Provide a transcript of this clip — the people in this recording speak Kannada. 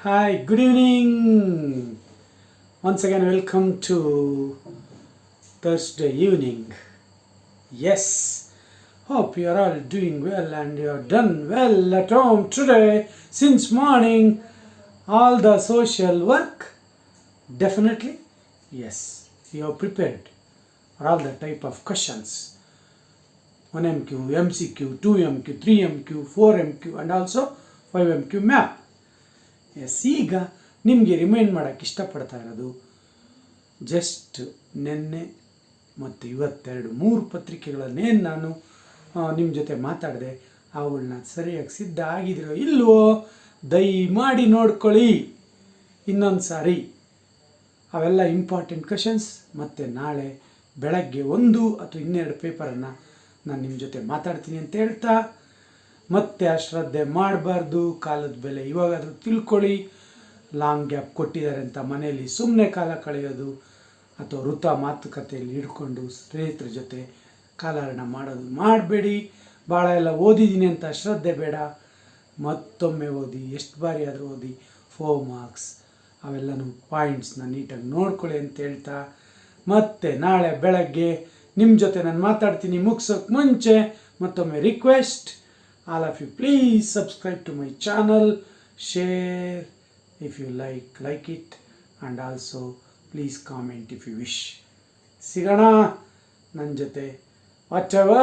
Hi, good evening. Once again, welcome to Thursday evening. Yes, hope you are all doing well and you have done well at home today since morning. All the social work, definitely. Yes, you have prepared for all the type of questions 1MQ, MCQ, 2MQ, 3MQ, 4MQ, and also 5MQ map. Yes ಈಗ ನಿಮಗೆ ರಿಮೈಂಡ್ ಮಾಡೋಕ್ಕೆ ಇಷ್ಟಪಡ್ತಾ ಇರೋದು ಜಸ್ಟ್ ನಿನ್ನೆ ಮತ್ತು ಇವತ್ತೆರಡು 3 ಪತ್ರಿಕೆಗಳನ್ನೇನು ನಾನು ನಿಮ್ಮ ಜೊತೆ ಮಾತಾಡಿದೆ ಅವುಗಳನ್ನ ಸರಿಯಾಗಿ ಸಿದ್ಧ ಆಗಿದೆಯೋ ಇಲ್ವೋ ದಯಮಾಡಿ ನೋಡ್ಕೊಳ್ಳಿ ಇನ್ನೊಂದು ಸಾರಿ. ಅವೆಲ್ಲ ಇಂಪಾರ್ಟೆಂಟ್ ಕ್ವೆಶನ್ಸ್. ಮತ್ತು ನಾಳೆ ಬೆಳಗ್ಗೆ 1 ಅಥವಾ 2 ಪೇಪರನ್ನು ನಾನು ನಿಮ್ಮ ಜೊತೆ ಮಾತಾಡ್ತೀನಿ ಅಂತ ಹೇಳ್ತಾ, ಮತ್ತೆ ಅಶ್ರದ್ಧೆ ಮಾಡಬಾರ್ದು. ಕಾಲದ ಬೆಲೆ ಇವಾಗಾದರೂ ತಿಳ್ಕೊಳ್ಳಿ. ಲಾಂಗ್ ಗ್ಯಾಪ್ ಕೊಟ್ಟಿದ್ದಾರೆ ಅಂತ ಮನೆಯಲ್ಲಿ ಸುಮ್ಮನೆ ಕಾಲ ಕಳೆಯೋದು ಅಥವಾ ವೃಥ ಮಾತುಕತೆಯಲ್ಲಿ ಹಿಡ್ಕೊಂಡು ಸ್ನೇಹಿತರ ಜೊತೆ ಕಾಲಹರಣ ಮಾಡೋದು ಮಾಡಬೇಡಿ. ಭಾಳ ಎಲ್ಲ ಓದಿದ್ದೀನಿ ಅಂತ ಅಶ್ರದ್ಧೆ ಬೇಡ. ಮತ್ತೊಮ್ಮೆ ಓದಿ, ಎಷ್ಟು ಬಾರಿ ಆದರೂ ಓದಿ. 4 ಮಾರ್ಕ್ಸ್ ಅವೆಲ್ಲನೂ ಪಾಯಿಂಟ್ಸ್ನ ನೀಟಾಗಿ ನೋಡ್ಕೊಳ್ಳಿ ಅಂತ ಹೇಳ್ತಾ, ಮತ್ತು ನಾಳೆ ಬೆಳಗ್ಗೆ ನಿಮ್ಮ ಜೊತೆ ನಾನು ಮಾತಾಡ್ತೀನಿ. ಮುಗಿಸೋಕ್ಕೆ ಮುಂಚೆ ಮತ್ತೊಮ್ಮೆ request, all of you please subscribe to my channel, share if you like it, and also please comment if you wish. ಸಿಗೋಣ ನನ್ನ ಜೊತೆ whatever.